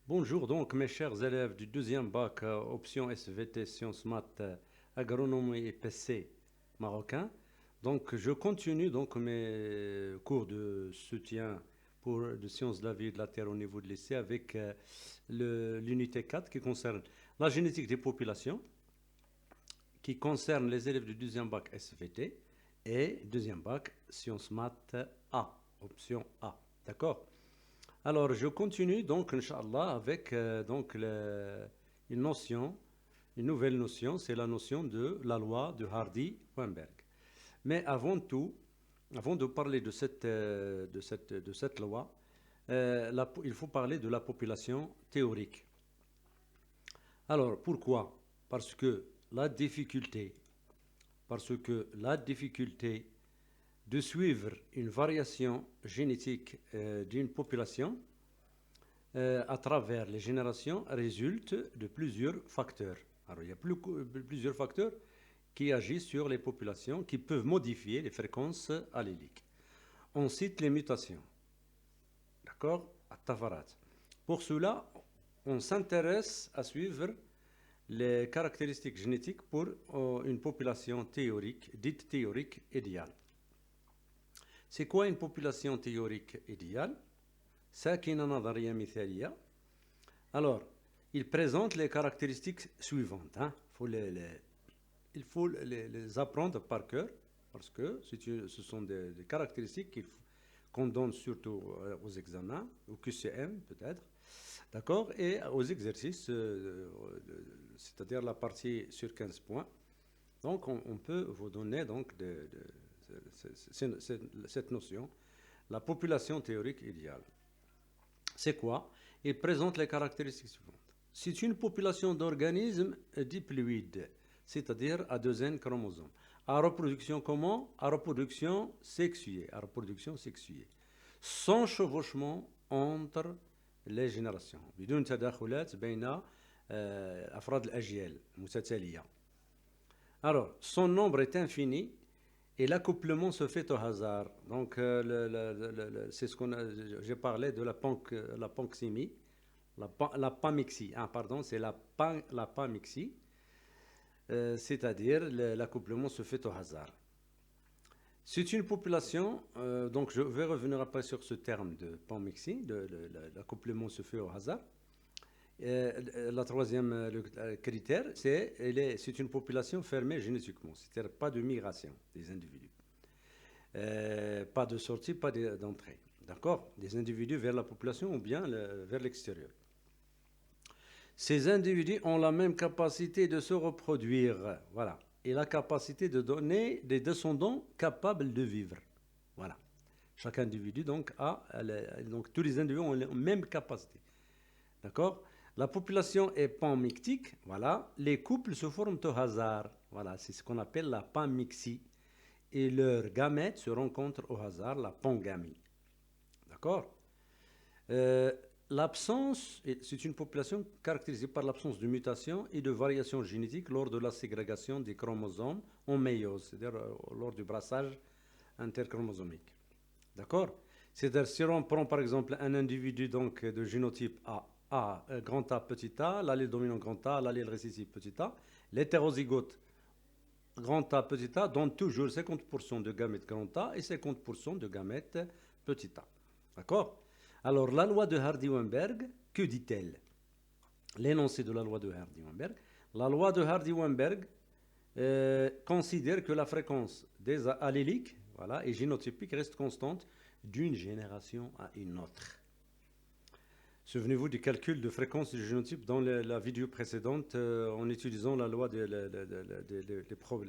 Bonjour donc mes chers élèves du deuxième bac option SVT Sciences Maths Agronomie et PC marocain. Donc je continue donc mes cours de soutien pour de sciences de la vie et de la terre au niveau de lycée avec l'unité 4 qui concerne la génétique des populations, qui concerne les élèves du deuxième bac SVT et deuxième bac Sciences Maths A, option A. D'accord? Alors, je continue donc, Inch'Allah, avec une notion, une nouvelle notion, c'est la notion de la loi de Hardy-Weinberg. Mais avant tout, avant de parler de cette loi, il faut parler de la population théorique. Alors, pourquoi? Parce que la difficulté, parce que la difficulté de suivre une variation génétique d'une population à travers les générations résulte de plusieurs facteurs. Alors, il y a plusieurs facteurs qui agissent sur les populations, qui peuvent modifier les fréquences alléliques. On cite les mutations, d'accord, à Tafarat. Pour cela, on s'intéresse à suivre les caractéristiques génétiques pour une population théorique, dite théorique idéale. C'est quoi une population théorique idéale? ساكنة نظرية مثالية. Alors, il présente les caractéristiques suivantes. Il faut les apprendre par cœur parce que ce sont des caractéristiques qu'on donne surtout aux examens, au QCM peut-être, d'accord, et aux exercices, c'est-à-dire la partie sur 15 points. Donc, on peut vous donner donc cette notion, la population théorique idéale. C'est quoi? Il présente les caractéristiques suivantes. C'est une population d'organismes diploïdes, c'est-à-dire à deux N chromosomes. À reproduction comment? À reproduction sexuée. À reproduction sexuée. Sans chevauchement entre les générations. بدون تداخلات بين أفراد الأجيال متتالية. Alors, son nombre est infini et l'accouplement se fait au hasard. Donc, c'est ce j'ai parlé de la panxémie, la pamixie. Ah, pardon, c'est la pamixie, c'est-à-dire l'accouplement se fait au hasard. C'est une population, donc je vais revenir après sur ce terme de panmixie, l'accouplement se fait au hasard. La troisième critère, c'est une population fermée génétiquement, c'est-à-dire pas de migration des individus. Pas de sortie, pas d'entrée. D'accord? Des individus vers la population ou bien vers l'extérieur. Ces individus ont la même capacité de se reproduire, voilà, et la capacité de donner des descendants capables de vivre. Voilà. Chaque individu donc donc tous les individus ont la même capacité. D'accord? La population est panmictique, voilà. Les couples se forment au hasard, voilà. C'est ce qu'on appelle la panmixie. Et leurs gamètes se rencontrent au hasard, la pangamie. D'accord? C'est une population caractérisée par l'absence de mutations et de variations génétiques lors de la ségrégation des chromosomes en méiose, c'est-à-dire lors du brassage interchromosomique. D'accord? C'est-à-dire si on prend par exemple un individu donc, de génotype grand A, petit a, l'allèle dominant grand A, l'allèle récessif petit a, l'hétérozygote grand A, petit a donne toujours 50% de gamètes grand A et 50% de gamètes petit a. D'accord? Alors, la loi de Hardy-Weinberg, que dit-elle? L'énoncé de la loi de Hardy-Weinberg. La loi de Hardy-Weinberg considère que la fréquence des alléliques, voilà, et génotypiques reste constante d'une génération à une autre. Souvenez-vous du calcul de fréquence du génotype dans la vidéo précédente en utilisant la loi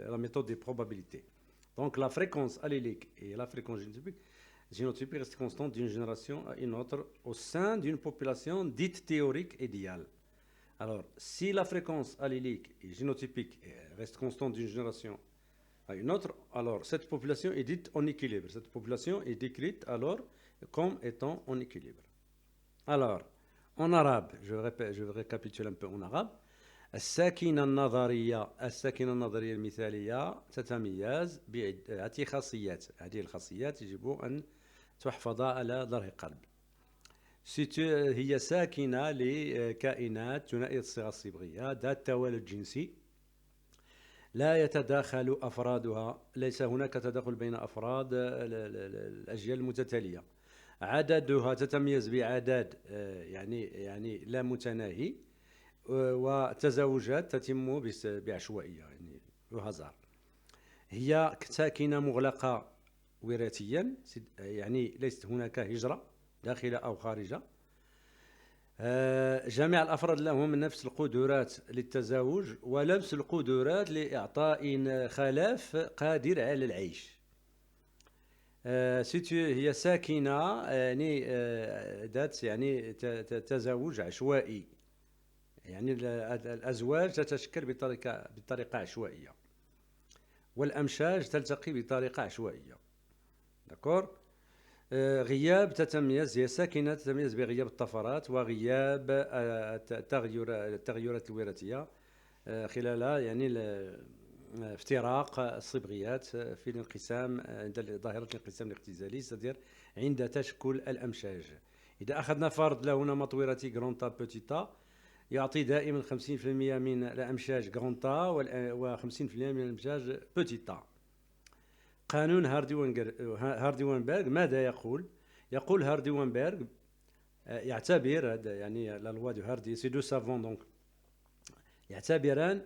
la méthode des probabilités. Donc la fréquence allélique et la fréquence génotypique restent constantes d'une génération à une autre au sein d'une population dite théorique idéale. Alors, si la fréquence allélique et génotypique reste constante d'une génération à une autre, alors cette population est dite en équilibre. Cette population est décrite alors comme étant en équilibre. Alors, en arabe, je récapitule un peu en arabe. الساكنة النظرية المثالية تتميز بعدة خاصيات. هذه الخاصيات يجب أن تحفظ على ظهر قلب. هي ساكنة لكائنات ثنائية الصيغة الصبغية ذات توالد جنسي، لا يتداخل أفرادها، ليس هناك تداخل بين أفراد الأجيال المتتالية. عددها تتميز بأعداد يعني لا متناهي، وتزاوجات تتم بعشوائية يعني بهزار. هي ساكنة مغلقة وراثيا، يعني ليست هناك هجرة داخلة أو خارجة. جميع الأفراد لهم نفس القدرات للتزاوج ونفس القدرات لإعطاء خلاف قادر على العيش. هي ساكنة يعني ذات يعني تزاوج عشوائي، يعني الأزواج تتشكل بطريقة عشوائية، والأمشاج تلتقي بطريقة عشوائية. داكور. هي ساكنة تتميز بغياب الطفرات وغياب التغيرات الوراثية خلال يعني افتراق الصبغيات في الانقسام عند ظاهرة الانقسام الاختزالي، c'est-à-dire عند تشكل الأمشاج. إذا أخذنا فرض له نمط وراثي جرونتا بوتيتا، يعطي دائما 50% من الأمشاج جرونتا و50% من الأمشاج بوتيتا. قانون هاردي وينبرغ ماذا يقول؟ يقول هاردي وينبرغ يعتبر هذا يعني لا لوا دو هاردي سي دو سافون دونك يعتبران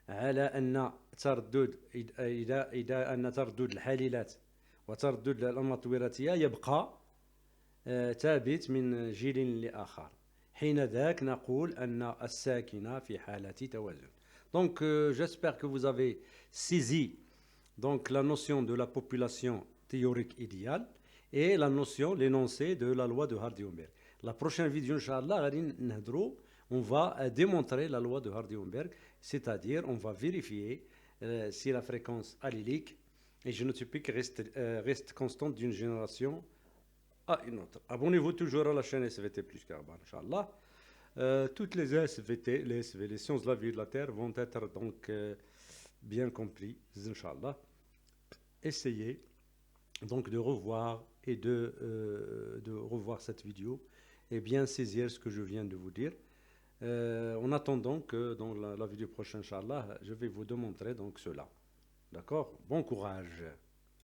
على أن تردد إذا أن تردد الحليلات وتردد الأنماط الوراثية يبقى ثابت من جيل لآخر، حين ذاك نقول أن الساكنة في حالة توازن. Donc j'espère que vous avez saisi donc la notion de la population théorique idéale et la notion, l'énoncé de la loi de Hardy-Weinberg. La prochaine vidéo, Inch'Allah, on va démontrer la loi de Hardy-Weinberg, c'est-à-dire on va vérifier si la fréquence allylique et génotypique reste constante d'une génération à une autre. Abonnez-vous toujours à la chaîne SVT plus Carbone, Inch'Allah. Toutes les SVT, les SV, les sciences de la vie et de la Terre vont être donc bien compris, Inch'Allah. Essayez donc de revoir et de revoir cette vidéo et bien saisir ce que je viens de vous dire. En attendant que dans la vidéo prochaine, Inch'Allah, je vais vous démontrer donc cela. D'accord? Bon courage.